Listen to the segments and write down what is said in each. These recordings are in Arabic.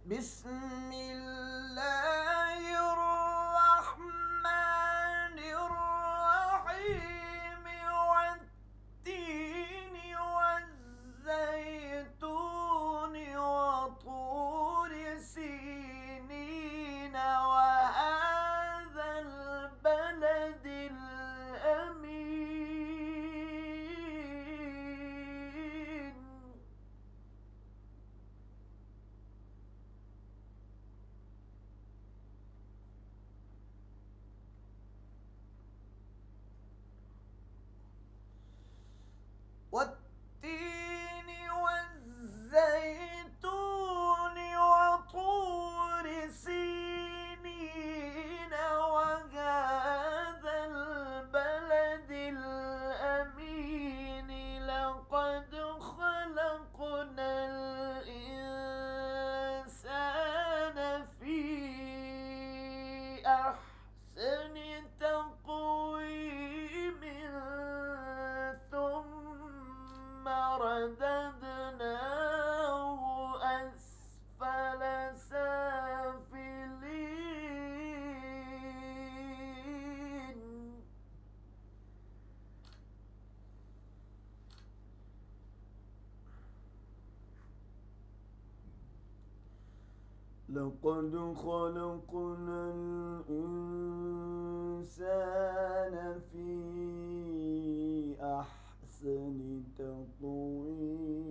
بسم الله الرحمن الرحيم والتين والزيتون وطور سينين وهذا البلد الأمين والتين والزيتون وطور سينين وهذا البلد الأمين لقد خلقنا الإنسان في أحسن تقويم ثم رددناه أسفل سافلين لقد خلقنا الإنسان في أحسن تقويم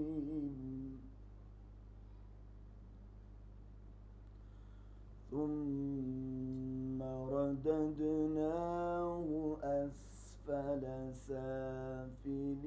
ثم رددناه أسفل سافلين